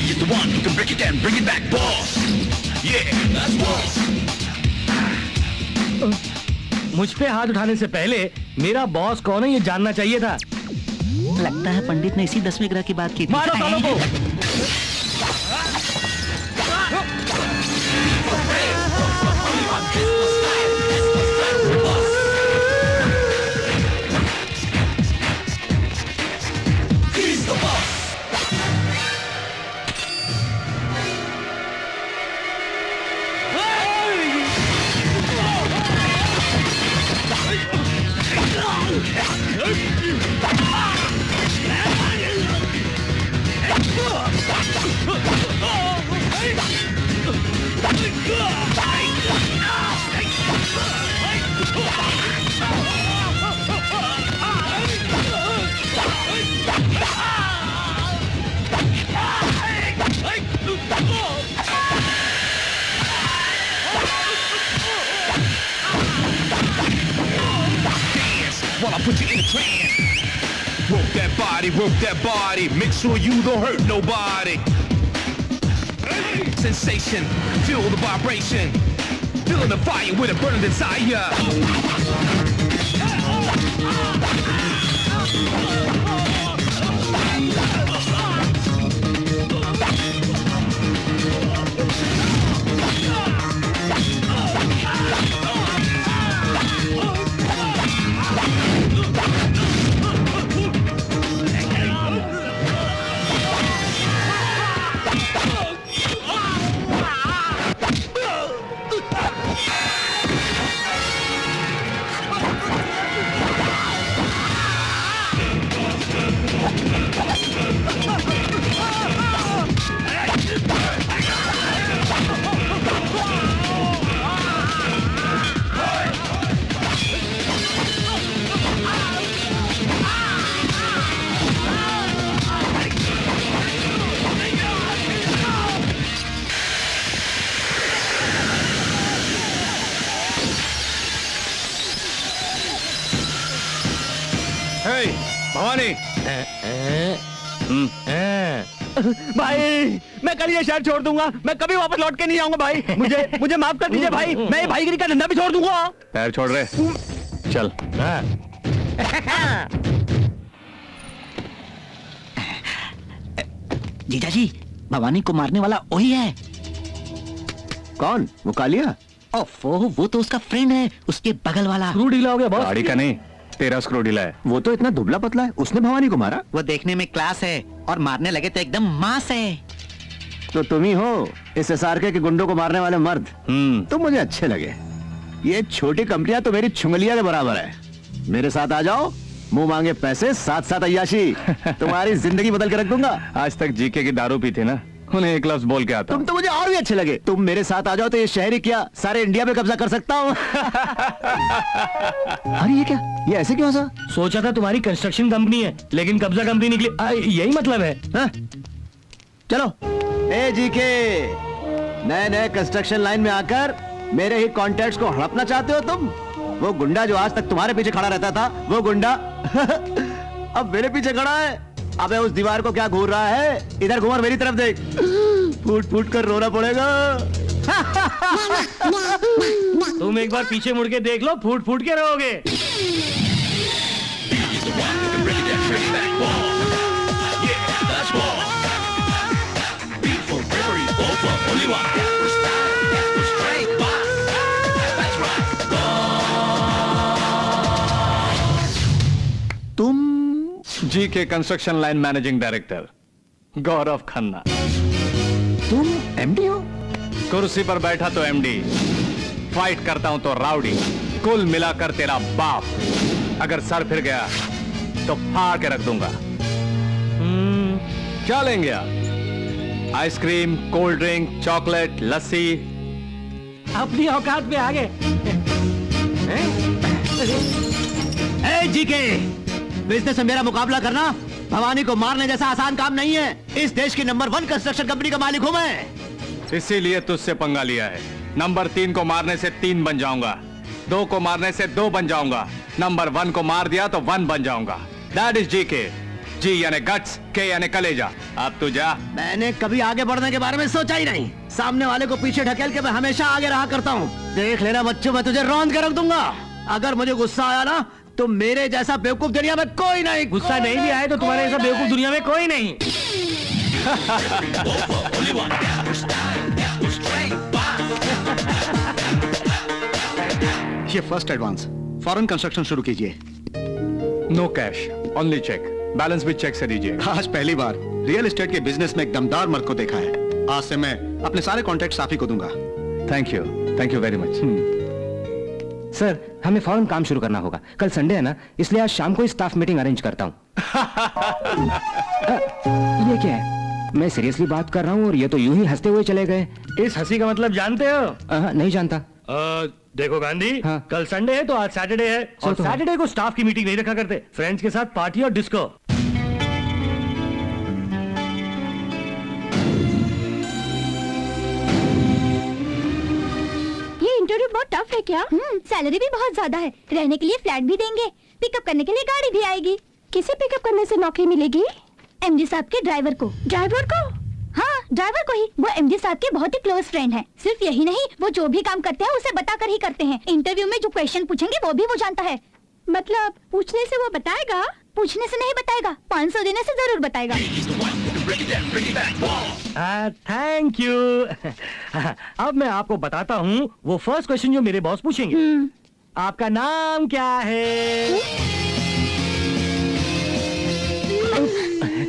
you're the one who can break it and bring it back, boss. Yeah, that's boss. मुझ पे हाथ उठाने से पहले मेरा बॉस कौन है ये जानना चाहिए था। लगता है पंडित ने इसी 10वें ग्रह की बात की थी। मारो सालों को। While I put you in a trance. Work that body, make sure you don't hurt nobody. Sensation, feel the vibration, feeling the fire with a burning desire. Bhavani, भाई मैं कल ये शहर छोड़ दूंगा, मैं कभी वापस लौट के नहीं आऊंगा भाई। मुझे माफ कर दीजिए भाई, मैं भाईगिरी का धंधा भी छोड़ दूंगा। पैर छोड़ रहे, चल। जीजा जी, भवानी को मारने वाला वही है। कौन? वो कालिया? ओफो, वो तो उसका फ्रेंड है, उसके बगल वाला। स्क्रू ढीला हो गया बॉस। गाड़ी का नहीं, तेरा स्क्रू ढीला है। वो तो इतना दुबला पतला है, उसने भवानी को मारा। वो देखने में क्लास है और मारने लगे तो एकदम मास है। तो तुम ही हो इस SRK के गुंडों को मारने वाले मर्द। तुम मुझे अच्छे लगे। ये छोटी कंपनियां तो मेरी छुंगलिया के बराबर है। मेरे साथ आ जाओ, मुंह मांगे पैसे, साथ साथ अय्याशी। तुम्हारी जिंदगी बदल के रख दूंगा। आज तक जीके की दारू पी थी ना, उन्हें एक लफ्ज बोल के आता। तुम तो मुझे और भी अच्छे लगे। तुम मेरे साथ आ जाओ तो ये शहर ही क्या, सारे इंडिया पे कब्जा कर सकता हूँ। अरे ये क्या, ये ऐसे क्यों सा? सोचा था तुम्हारी कंस्ट्रक्शन कंपनी है, लेकिन कब्जा कंपनी निकली। यही मतलब है। चलो ए जीके, नए नए कंस्ट्रक्शन लाइन में आकर मेरे ही कॉन्टैक्ट्स को हड़पना चाहते हो तुम? वो गुंडा जो आज तक तुम्हारे पीछे खड़ा रहता था, वो गुंडा अब मेरे पीछे खड़ा है। अबे उस दीवार को क्या घूर रहा है? इधर घूम और मेरी तरफ देख। फूट फूट कर रोना पड़ेगा। तुम एक बार पीछे मुड़ के देख लो, फूट फूट के रहोगे। तुम GK construction line managing director Gaurav Khanna. तुम MD हो? कुर्सी पर बैठा तो MD, फाइट करता हूं तो राउडी, कुल मिलाकर तेरा बाप। अगर सर फिर गया तो फाड़ के रख दूंगा। क्या लेंगे आप? आइसक्रीम, कोल्ड ड्रिंक, चॉकलेट, लस्सी? अपनी औकात में आ गए। जीके, बिजनेस में मेरा मुकाबला करना भवानी को मारने जैसा आसान काम नहीं है। इस देश की नंबर 1 कंस्ट्रक्शन कंपनी का मालिक हूं मैं। इसीलिए तुझसे पंगा लिया है। नंबर 3 को मारने से 3 बन जाऊंगा, 2 को मारने से 2 बन जाऊंगा, नंबर 1 को मार दिया तो 1 बन जाऊंगा। That is GK. जी यानी गट्स, के यानी कलेजा। अब तू जा। मैंने कभी आगे बढ़ने के बारे में सोचा ही नहीं। सामने वाले को पीछे ढकेल के मैं हमेशा आगे रहा करता हूँ। देख लेना बच्चों, मैं तुझे रौंद के रख दूंगा। अगर मुझे गुस्सा आया ना तो मेरे जैसा बेवकूफ दुनिया में कोई नहीं। गुस्सा नहीं भी आए तो तुम्हारे जैसा बेवकूफ दुनिया में कोई नहीं। ये फर्स्ट एडवांस, फॉरेन कंस्ट्रक्शन शुरू कीजिए। No cash, only cheque. Balance भी चेक से दीजिए। आज पहली बार रियल एस्टेट के बिजनेस में एक दमदार मर्द को देखा है। आज से मैं अपने सारे कॉन्ट्रैक्ट आप ही को दूंगा। Thank you very much. Sir, हमें फौरन काम शुरू करना होगा। कल संडे है ना, इसलिए आज शाम को स्टाफ मीटिंग अरेंज करता हूँ। ये क्या है? मैं सीरियसली बात कर रहा हूँ और ये तो यूं ही हंसते हुए चले गए। इस हंसी का मतलब जानते हो? नहीं जानता। देखो गांधी, हाँ। कल संडे है तो आज सैटरडे है, और तो सैटरडे को स्टाफ की मीटिंग नहीं रखा करते। फ्रेंड्स के साथ पार्टी और डिस्को। ये इंटरव्यू बहुत टफ है क्या? सैलरी भी बहुत ज्यादा है, रहने के लिए फ्लैट भी देंगे, पिकअप करने के लिए गाड़ी भी आएगी। किसे पिकअप करने से नौकरी मिलेगी? एमडी साहब के ड्राइवर को। ड्राइवर को? हाँ, ड्राइवर को ही। वो एमडी साहब के बहुत ही क्लोज फ्रेंड हैं। सिर्फ यही नहीं, वो जो भी काम करते हैं उसे बताकर ही करते हैं। इंटरव्यू में जो क्वेश्चन पूछेंगे वो भी वो जानता है। मतलब पूछने से वो बताएगा? पूछने से नहीं बताएगा, 500 देने से जरूर बताएगा। Thank you. अब मैं आपको बताता हूँ वो फर्स्ट क्वेश्चन जो मेरे बॉस पूछेंगे। आपका नाम क्या है?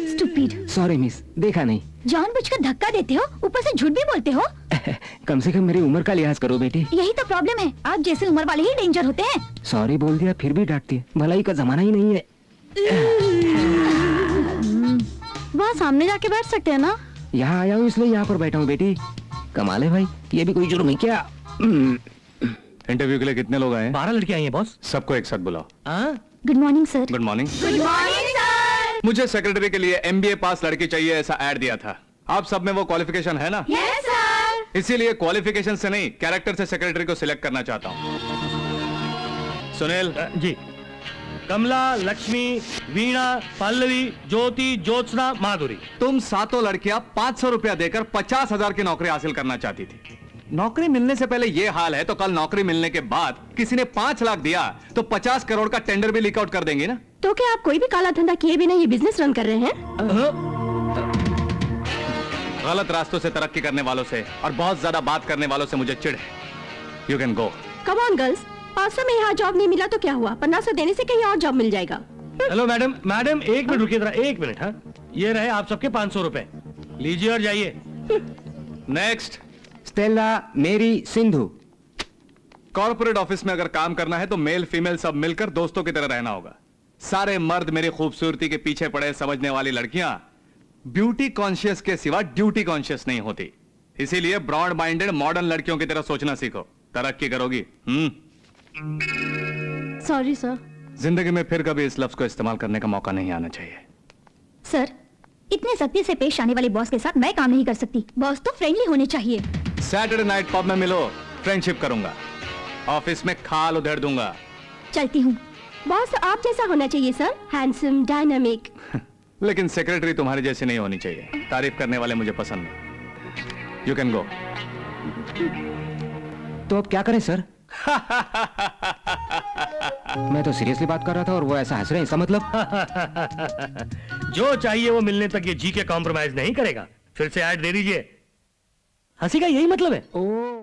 स्टूपिड। सॉरी मिस, देखा नहीं। जानबूझकर धक्का देते हो, ऊपर से झूठ भी बोलते हो। कम से कम मेरी उम्र का लिहाज करो बेटी। यही तो प्रॉब्लम है, आप जैसे उम्र वाले ही डेंजर होते हैं। सॉरी बोल दिया फिर भी डांटती है। भलाई का जमाना ही नहीं है। वहाँ सामने जाके बैठ सकते हैं ना? यहाँ आया हूँ इसलिए यहाँ पर बैठा हूँ बेटी। कमाल है भाई, ये भी कोई जुर्म है क्या? इंटरव्यू के लिए कितने लोग आए? 12 लड़कियां आई हैं बॉस। सबको एक साथ बुलाओ। Good morning sir. Good morning. Good morning sir. मुझे सेक्रेटरी के लिए एमबीए पास लड़की चाहिए, ऐसा ऐड दिया था। आप सब में वो क्वालिफिकेशन है ना? Yes sir. इसीलिए क्वालिफिकेशन से नहीं, कैरेक्टर से सेक्रेटरी को सिलेक्ट करना चाहता हूँ। सुनील। जी। कमला, लक्ष्मी, वीणा, पल्लवी, ज्योति, ज्योत्सना, माधुरी। तुम सातों लड़कियां 500 रुपया देकर 50,000 की नौकरी हासिल करना चाहती थी। नौकरी मिलने से पहले ये हाल है तो कल नौकरी मिलने के बाद किसी ने 5 लाख दिया तो 50 करोड़ का टेंडर भी लीक आउट कर देंगे ना? तो क्या आप कोई भी काला धंधा किए बिना ये बिजनेस रन कर रहे हैं? गलत रास्तों से तरक्की करने वालों से और बहुत ज्यादा बात करने वालों से मुझे चिढ़ है। You can go. Come on girls, 500 में यहाँ जॉब नहीं मिला तो क्या हुआ? 1500 देने से कहीं और जॉब मिल जाएगा। हेलो मैडम, एक मिनट रुकिए जरा, 1 मिनट। हाँ, ये रहे आप सबके 500 रुपए, लीजिए और जाइए। नेक्स्ट। स्टेला, मेरी, सिंधु। कॉर्पोरेट ऑफिस में अगर काम करना है तो मेल फीमेल सब मिलकर दोस्तों की तरह रहना होगा। सारे मर्द मेरी खूबसूरती के पीछे पड़े समझने वाली लड़कियां ब्यूटी कॉन्शियस के सिवा ड्यूटी कॉन्शियस नहीं होती। इसीलिए ब्रॉड माइंडेड मॉडर्न लड़कियों की तरह सोचना सीखो, तरक्की करोगी। Sorry sir. जिंदगी में फिर कभी इस लफ्ज को इस्तेमाल करने का मौका नहीं आना चाहिए। सर, इतने सख्ती से पेश आने वाले बॉस के साथ मैं काम नहीं कर सकती। बॉस तो फ्रेंडली होने चाहिए। सैटरडे नाइट पब में मिलो, फ्रेंडशिप करूंगा। ऑफिस में खाल उधेड़ दूंगा। चलती हूँ। बॉस आप जैसा होना चाहिए सर, हैंडसम, डायनामिक। लेकिन सेक्रेटरी तुम्हारी जैसी नहीं होनी चाहिए। तारीफ करने वाले मुझे पसंद नहीं। You can go. तो अब क्या करें सर? मैं तो सीरियसली बात कर रहा था और वो ऐसा हंस रहे हैं, इसका मतलब? जो चाहिए वो मिलने तक ये जी के कॉम्प्रोमाइज नहीं करेगा। फिर से ऐड दे दीजिए। हंसी का यही मतलब है। ओ